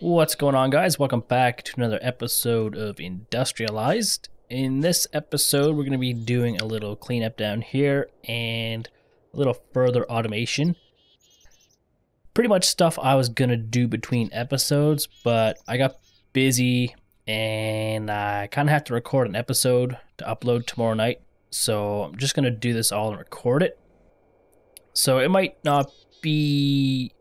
What's going on, guys? Welcome back to another episode of Industrialized. In this episode, we're going to be doing a little cleanup down here and a little further automation. Pretty much stuff I was going to do between episodes, but I got busy and I kind of have to record an episode to upload tomorrow night. So I'm just going to do this all and record it. So it might not be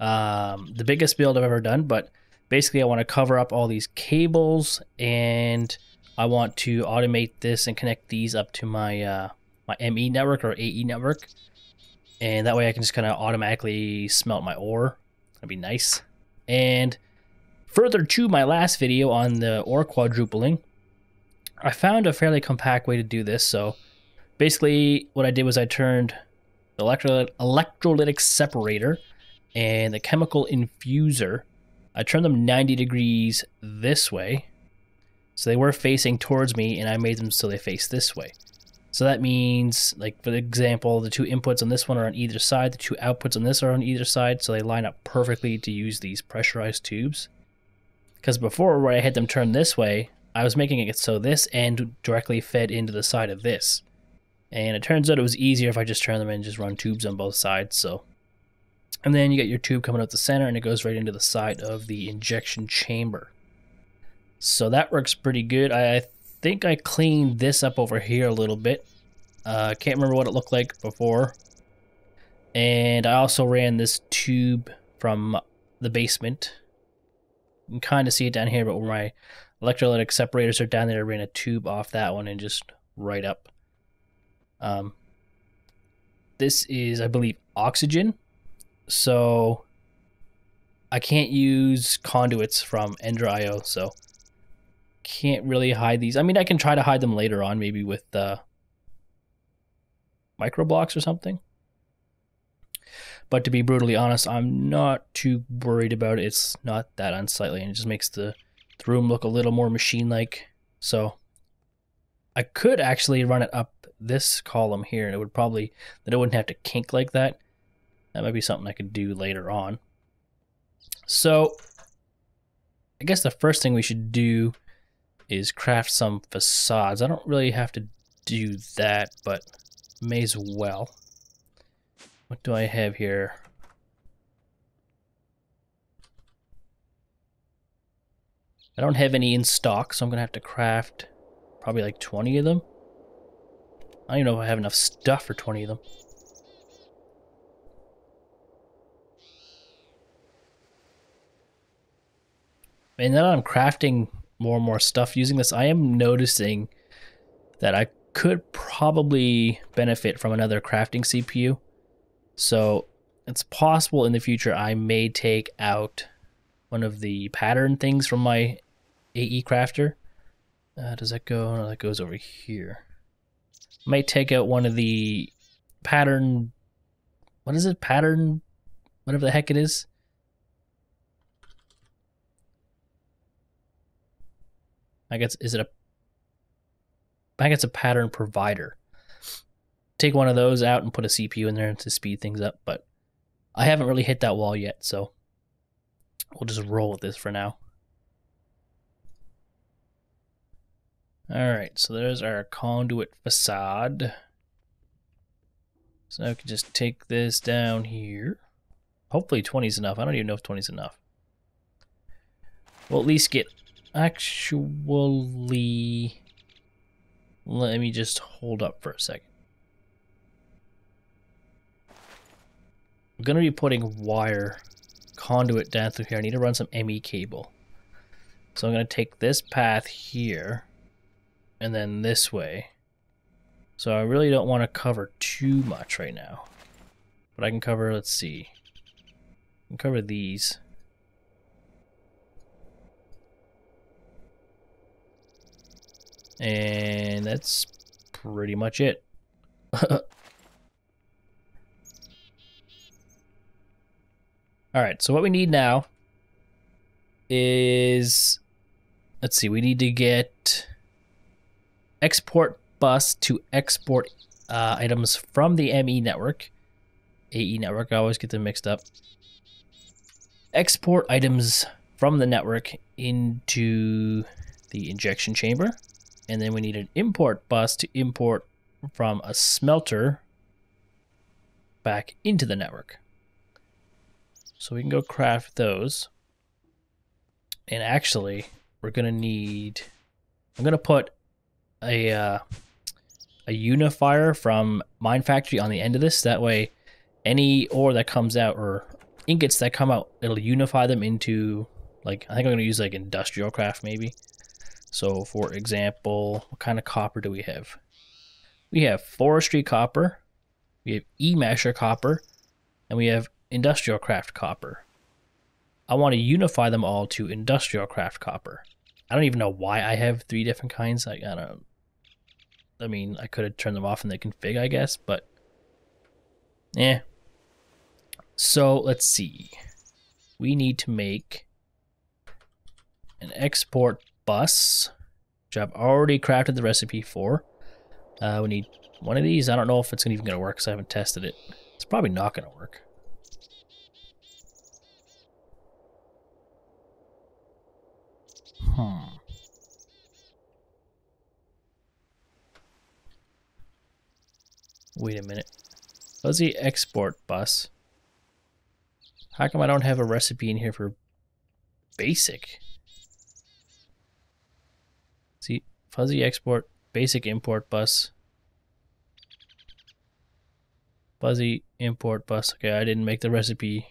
the biggest build I've ever done, but basically I want to cover up all these cables and I want to automate this and connect these up to my my ME network or AE network, and that way I can just kind of automatically smelt my ore. That'd be nice. And further to my last video on the ore quadrupling, I found a fairly compact way to do this. So basically what I did was I turned the electrolytic separator and the chemical infuser, I turned them 90 degrees this way. So they were facing towards me and I made them so they face this way. So that means, like for example, the two inputs on this one are on either side, the two outputs on this are on either side, so they line up perfectly to use these pressurized tubes. Because before, where I had them turned this way, I was making it so this end directly fed into the side of this. And it turns out it was easier if I just turn them in and just run tubes on both sides, so. And then you get your tube coming out the center and it goes right into the side of the injection chamber. So that works pretty good. I think I cleaned this up over here a little bit. Can't remember what it looked like before. And I also ran this tube from the basement. You can kind of see it down here, but where my electrolytic separators are down there, I ran a tube off that one and just right up. This is, I believe, oxygen. So I can't use conduits from Ender.io, so can't really hide these. I mean, I can try to hide them later on, maybe with microblocks or something. But to be brutally honest, I'm not too worried about it. It's not that unsightly, and it just makes the room look a little more machine-like. So I could actually run it up this column here, and it would probably, then it wouldn't have to kink like that. That might be something I could do later on. So I guess the first thing we should do is craft some facades. I don't really have to do that, but may as well. What do I have here? I don't have any in stock, so I'm going to have to craft probably like 20 of them. I don't even know if I have enough stuff for 20 of them. And now I'm crafting more and more stuff using this, I am noticing that I could probably benefit from another crafting CPU. So it's possible in the future I may take out one of the pattern things from my AE crafter. Does that go? No, that goes over here. I might take out one of the pattern, what is it? Pattern, whatever the heck it is. I guess it's a pattern provider. Take one of those out and put a CPU in there to speed things up, but I haven't really hit that wall yet, so we'll just roll with this for now. Alright, so there's our conduit facade. So I can just take this down here. Hopefully 20 is enough. I don't even know if 20 is enough. We'll at least get... Actually, let me just hold up for a second. I'm going to be putting wire conduit down through here. I need to run some ME cable. So I'm going to take this path here and then this way. So I really don't want to cover too much right now. But I can cover, let's see. I can cover these. And that's pretty much it. Alright, so what we need now is, let's see, we need to get export bus to export items from the ME network. AE network, I always get them mixed up. Export items from the network into the injection chamber. And then we need an import bus to import from a smelter back into the network. So we can go craft those. And actually, we're going to need... I'm going to put a unifier from Mine Factory on the end of this. That way, any ore that comes out, or ingots that come out, it'll unify them into, like, I think I'm going to use like IndustrialCraft maybe. So for example, what kind of copper do we have? We have forestry copper, we have E-Masher copper, and we have IndustrialCraft copper. I want to unify them all to IndustrialCraft copper. I don't even know why I have 3 different kinds. I don't. I mean, I could have turned them off in the config, I guess, but yeah. So let's see. We need to make an export bus, which I've already crafted the recipe for. We need one of these. I don't know if it's even going to work because I haven't tested it. It's probably not going to work. Wait a minute. Fuzzy export bus. How come I don't have a recipe in here for basic? See, fuzzy export, basic import bus. Fuzzy import bus. Okay, I didn't make the recipe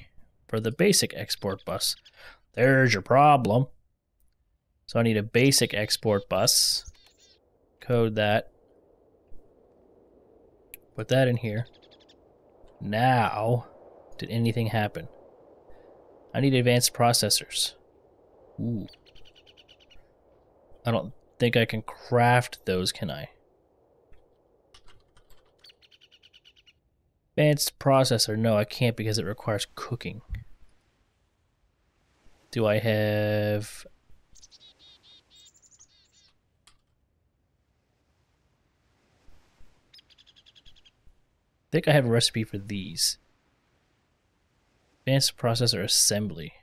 for the basic export bus. There's your problem. So I need a basic export bus. Code that. Put that in here. Now, did anything happen? I need advanced processors. Ooh. I don't think I can craft those, can I? Advanced processor. No, I can't because it requires cooking. Do I have... I think I have a recipe for these. Advanced processor assembly.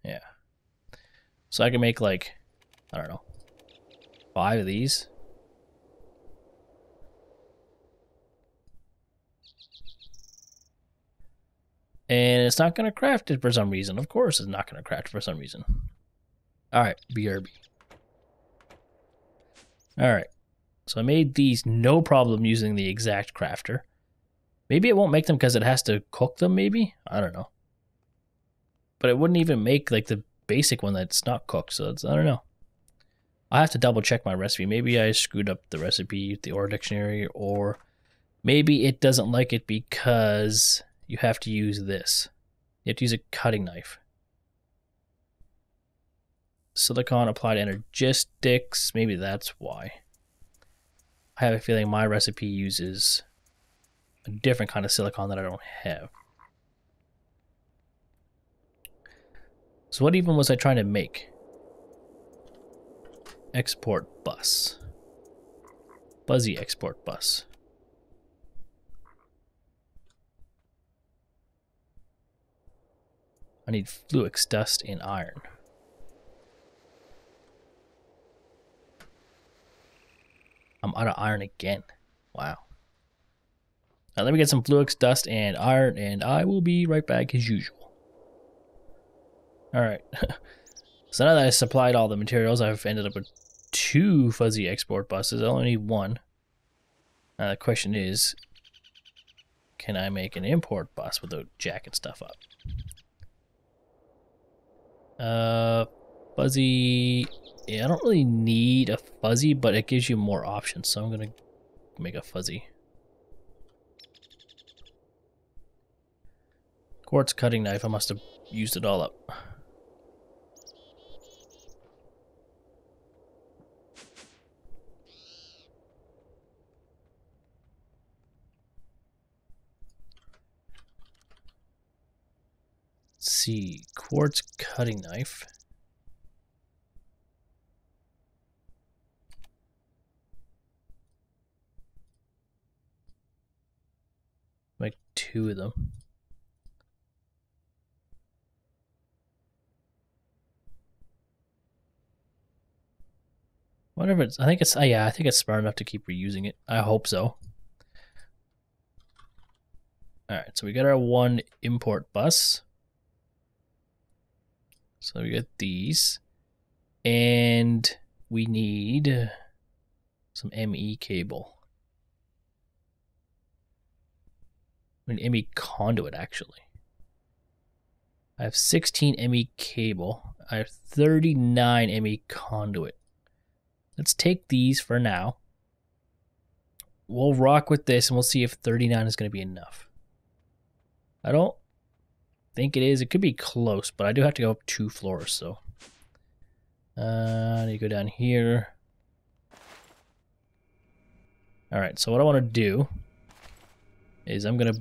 Yeah. So I can make like, I don't know, 5 of these. And it's not going to craft it for some reason. Of course it's not going to craft it for some reason. Alright, BRB. Alright. So I made these no problem using the exact crafter. Maybe it won't make them because it has to cook them, maybe? I don't know. But it wouldn't even make like the basic one that's not cooked, so it's, I don't know. I have to double check my recipe. Maybe I screwed up the recipe, the ore dictionary, or maybe it doesn't like it because you have to use this. You have to use a cutting knife. Silicon applied Energistics. Maybe that's why. I have a feeling my recipe uses a different kind of silicon that I don't have. So what even was I trying to make? Export bus. Fuzzy export bus. I need fluix dust and iron. I'm out of iron again. Wow. Now let me get some fluix dust and iron, and I will be right back as usual. Alright. So now that I supplied all the materials, I've ended up with 2 fuzzy export buses. I only need 1. Now the question is, can I make an import bus without jacking stuff up? Fuzzy... Yeah, I don't really need a fuzzy, but it gives you more options, so I'm gonna make a fuzzy. Quartz cutting knife, I must have used it all up. Let's see, quartz cutting knife. Make 2 of them. wonder if it's, I think it's, yeah, I think it's smart enough to keep reusing it. I hope so. Alright, so we got our one import bus. So we got these. And we need some ME cable. We need ME conduit, actually. I have 16 ME cable. I have 39 ME conduit. Let's take these for now. We'll rock with this and we'll see if 39 is going to be enough. I don't think it is. It could be close, but I do have to go up 2 floors, so. I need to go down here. Alright, so what I want to do is I'm going to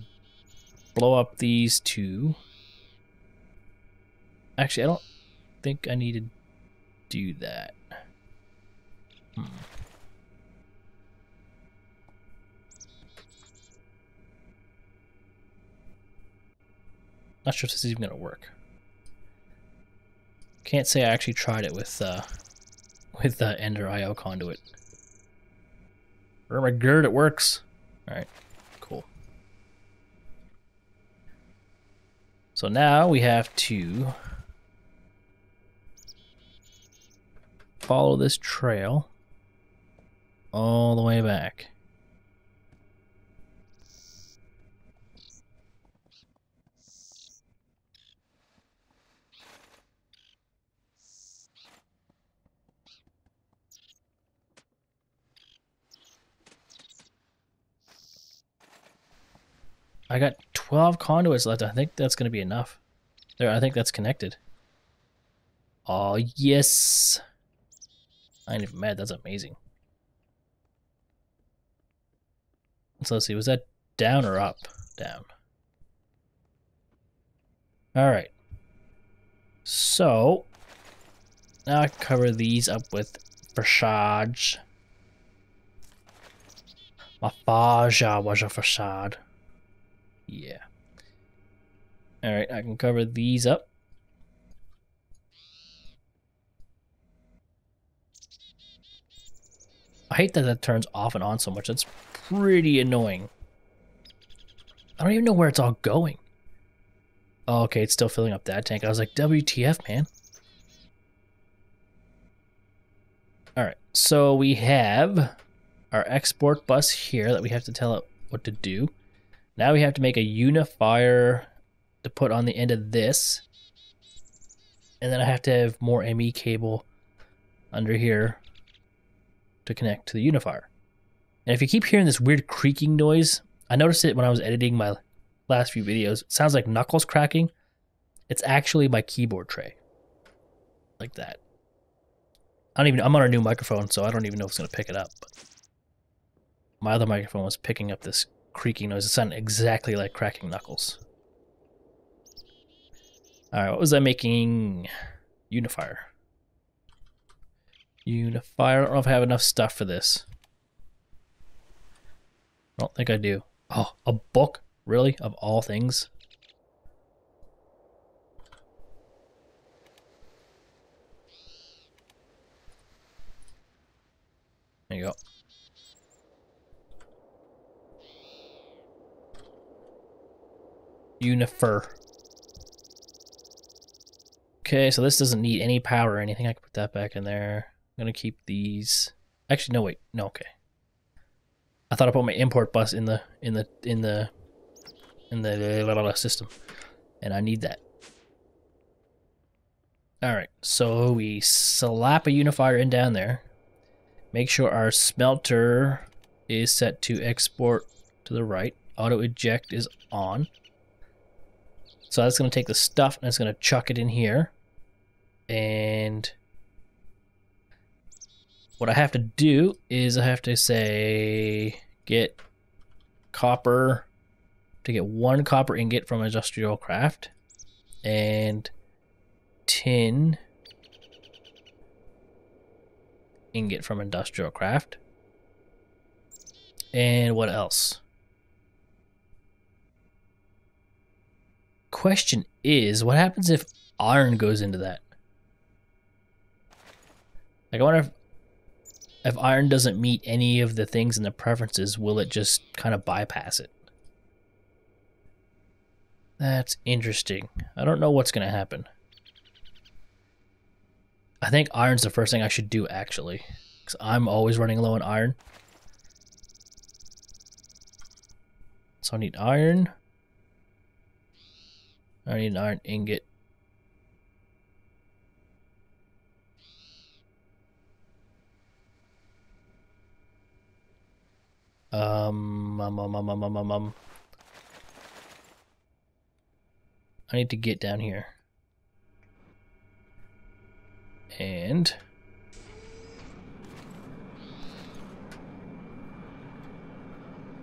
blow up these 2. Actually, I don't think I need to do that. Not sure if this is even going to work. Can't say I actually tried it with the Ender IO conduit. Oh my god, it works. Alright, cool. So now we have to follow this trail all the way back. I got 12 conduits left. I think that's going to be enough. There, I think that's connected. Oh, yes. I ain't even mad. That's amazing. So let's see. Was that down or up? Down. Alright. So, now I cover these up with facade. My faja was a facade. Yeah. Alright, I can cover these up. I hate that that turns off and on so much. That's pretty annoying. I don't even know where it's all going. Oh, okay, it's still filling up that tank. I was like, WTF, man. Alright, so we have our export bus here that we have to tell it what to do. Now we have to make a unifier to put on the end of this. And then I have to have more ME cable under here to connect to the unifier. And if you keep hearing this weird creaking noise, I noticed it when I was editing my last few videos. It sounds like knuckles cracking. It's actually my keyboard tray. Like that. I'm on a new microphone, so I don't even know if it's going to pick it up. But my other microphone was picking up this creaking noise. It sounded exactly like cracking knuckles. Alright, what was I making? Unifier. Unifier. I don't know if I have enough stuff for this. I don't think I do. Oh, a book? Really? Of all things? There you go. Unifer. Okay, so this doesn't need any power or anything. I can put that back in there. I'm gonna keep these. Actually, no, wait. No, okay. I thought I put my import bus in the system, and I need that. All right, so we slap a unifier in down there. Make sure our smelter is set to export to the right. Auto eject is on. So that's going to take the stuff and it's going to chuck it in here. And what I have to do is I have to say get copper, to get 1 copper ingot from IndustrialCraft, and tin ingot from IndustrialCraft. And what else? Question is, what happens if iron goes into that? Like, I wonder if if iron doesn't meet any of the things in the preferences, will it just kind of bypass it? That's interesting. I don't know what's going to happen. I think iron's the first thing I should do, actually, because I'm always running low on iron. So I need iron. I need an iron ingot. I need to get down here. And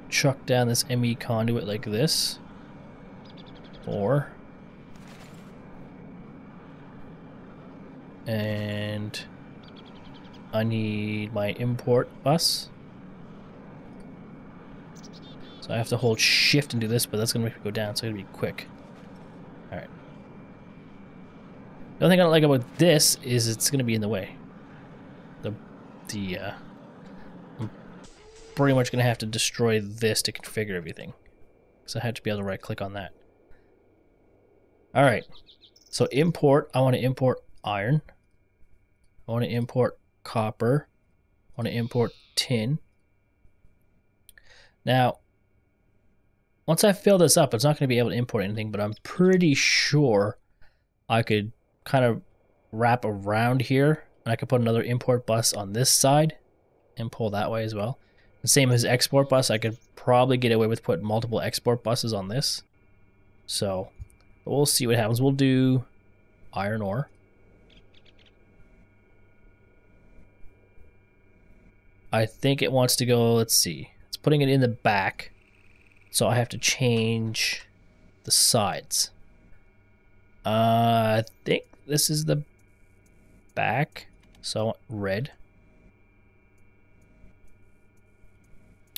chuck down this ME conduit like this. And I need my import bus. So I have to hold shift and do this, but that's going to make me go down, so it's going to be quick. Alright. The only thing I don't like about this is it's going to be in the way. I'm pretty much going to have to destroy this to configure everything. So I had to be able to right click on that. Alright. So import, I want to import iron. I want to import copper. I want to import tin. Now, once I fill this up, it's not going to be able to import anything, but I'm pretty sure I could kind of wrap around here, and I could put another import bus on this side and pull that way as well. The same as export bus, I could probably get away with putting multiple export buses on this. So, we'll see what happens. We'll do iron ore. I think it wants to go, let's see, it's putting it in the back. So I have to change the sides. I think this is the back. So I want red.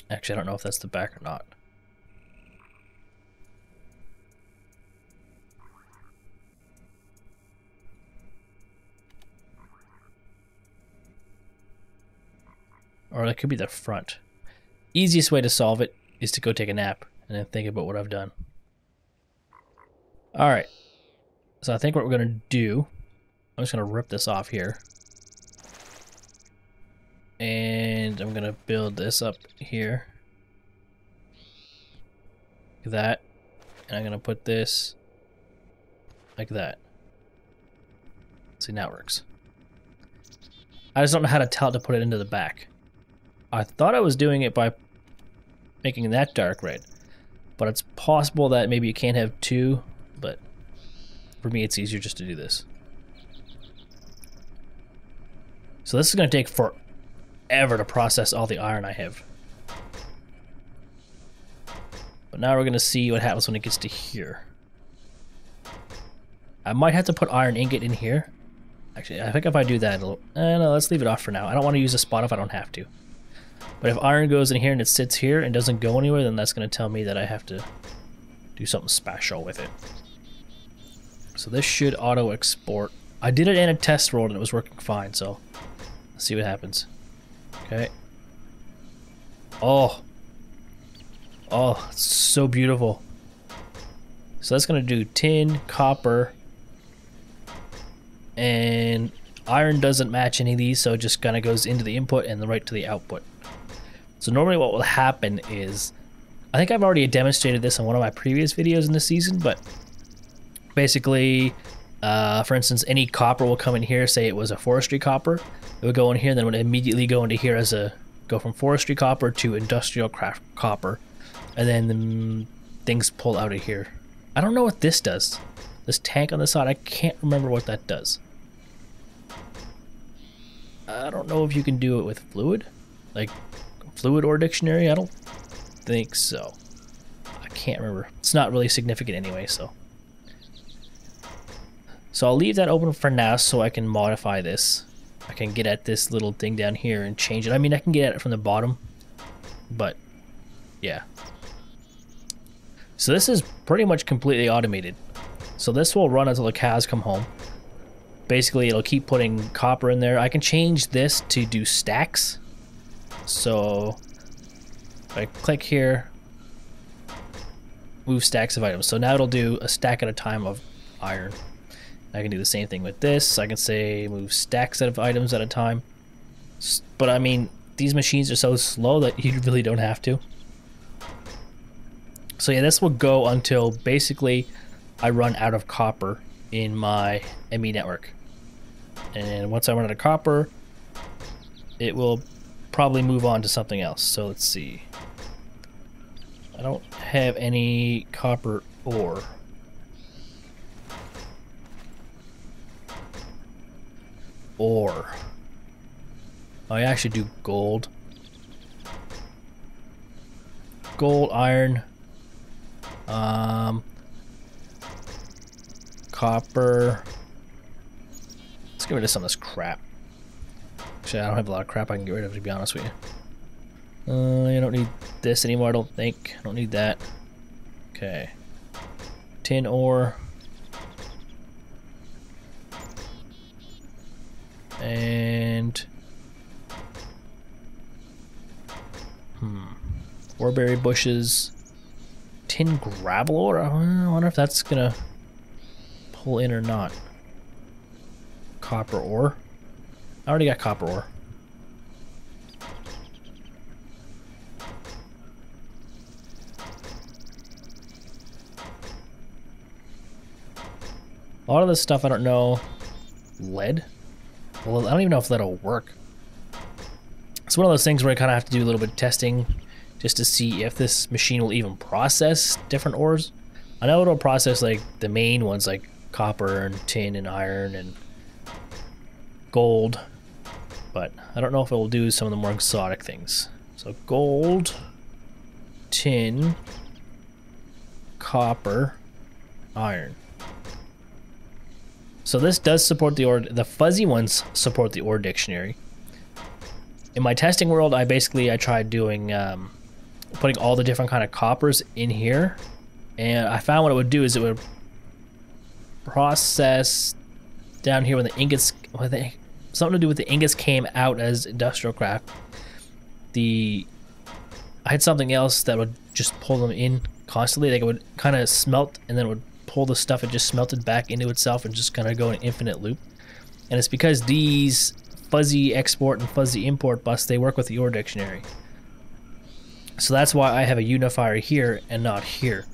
Actually, I don't know if that's the back or not. Or that could be the front. Easiest way to solve it is to go take a nap and then think about what I've done. Alright. So I think what we're going to do, I'm just going to rip this off here. And I'm going to build this up here. Like that. And I'm going to put this like that. See, now it works. I just don't know how to tell it to put it into the back. I thought I was doing it by making that dark red, but it's possible that maybe you can't have two, but for me it's easier just to do this. So this is going to take forever to process all the iron I have. But now we're going to see what happens when it gets to here. I might have to put iron ingot in here. Actually, I think if I do that, it'll... no, let's leave it off for now. I don't want to use a spot if I don't have to. But if iron goes in here and it sits here and doesn't go anywhere, then that's going to tell me that I have to do something special with it. So this should auto-export. I did it in a test roll and it was working fine, so let's see what happens. Okay. Oh. Oh, it's so beautiful. So that's going to do tin, copper, and iron doesn't match any of these, so it just kind of goes into the input and right to the output. So normally what will happen is, I think I've already demonstrated this in one of my previous videos in this season, but basically, for instance, any copper will come in here, say it was a forestry copper, it would go in here and then it would immediately go into here as a, go from forestry copper to IndustrialCraft copper, and then things pull out of here. I don't know what this does. This tank on the side, I can't remember what that does. I don't know if you can do it with fluid, like fluid or dictionary. I don't think so. I can't remember. It's not really significant anyway, so. So I'll leave that open for now so I can modify this. I can get at this little thing down here and change it. I mean, I can get at it from the bottom, but yeah. So this is pretty much completely automated. So this will run until the cows come home. Basically, it'll keep putting copper in there. I can change this to do stacks. So if I click here, move stacks of items. So now it'll do a stack at a time of iron. I can do the same thing with this. I can say move stacks of items at a time. But I mean, these machines are so slow that you really don't have to. So yeah, this will go until basically I run out of copper in my ME network. And once I run out of copper, it will probably move on to something else. So let's see. I don't have any copper ore. I actually do gold. Gold, iron, copper. Let's get rid of some of this crap. Actually, I don't have a lot of crap I can get rid of, to be honest with you. I don't need this anymore, I don't think. I don't need that. Okay. Tin ore. And... Oreberry bushes. Tin gravel ore? I wonder if that's gonna pull in or not. Copper ore. I already got copper ore. A lot of this stuff I don't know. Lead? Well, I don't even know if lead will work. It's one of those things where I kind of have to do a little bit of testing just to see if this machine will even process different ores. I know it'll process like the main ones like copper and tin and iron and gold, but I don't know if it will do some of the more exotic things. So gold, tin, copper, iron. So this does support the ore. The fuzzy ones support the ore dictionary. In my testing world, I tried doing putting all the different kind of coppers in here, and I found what it would do is it would process down here when the ingots, something to do with the ingots came out as IndustrialCraft. I had something else that would just pull them in constantly. Like it would kind of smelt and then it would pull the stuff. It just smelted back into itself and just kind of go in an infinite loop. And it's because these fuzzy export and fuzzy import bus, they work with the ore dictionary. So that's why I have a unifier here and not here,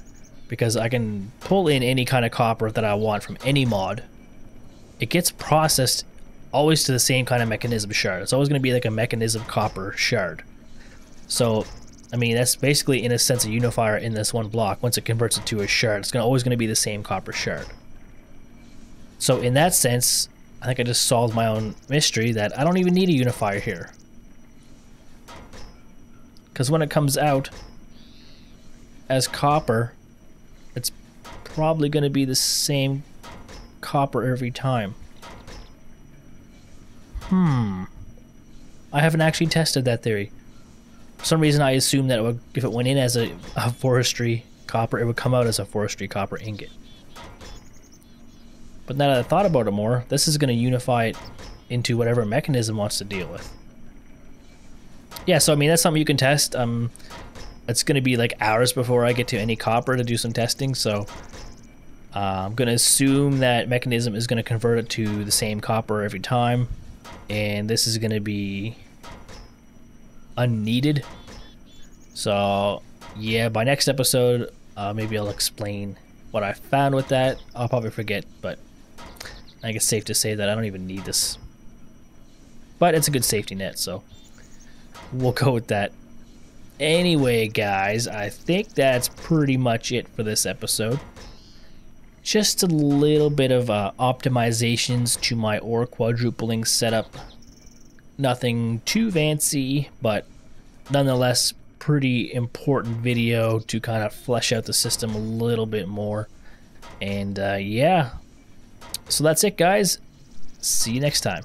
because I can pull in any kind of copper that I want from any mod. It gets processed always to the same kind of Mekanism shard. It's always going to be like a Mekanism copper shard. So I mean, that's basically in a sense a unifier in this one block. Once it converts it to a shard, it's always going to be the same copper shard. So in that sense, I think I just solved my own mystery that I don't even need a unifier here. Because when it comes out as copper, it's probably going to be the same copper every time. I haven't actually tested that theory. For some reason I assumed that if it went in as a forestry copper, it would come out as a forestry copper ingot. But now that I thought about it more, this is going to unify it into whatever Mekanism wants to deal with. Yeah, so I mean, that's something you can test. It's going to be like hours before I get to any copper to do some testing, so I'm going to assume that Mekanism is going to convert it to the same copper every time, and this is going to be unneeded. So yeah, by next episode, maybe I'll explain what I found with that. I'll probably forget, but I think it's safe to say that I don't even need this. But it's a good safety net, so we'll go with that. Anyway, guys, I think that's pretty much it for this episode. Just a little bit of optimizations to my ore quadrupling setup. Nothing too fancy, but nonetheless pretty important video to kind of flesh out the system a little bit more. And yeah, so that's it, guys. See you next time.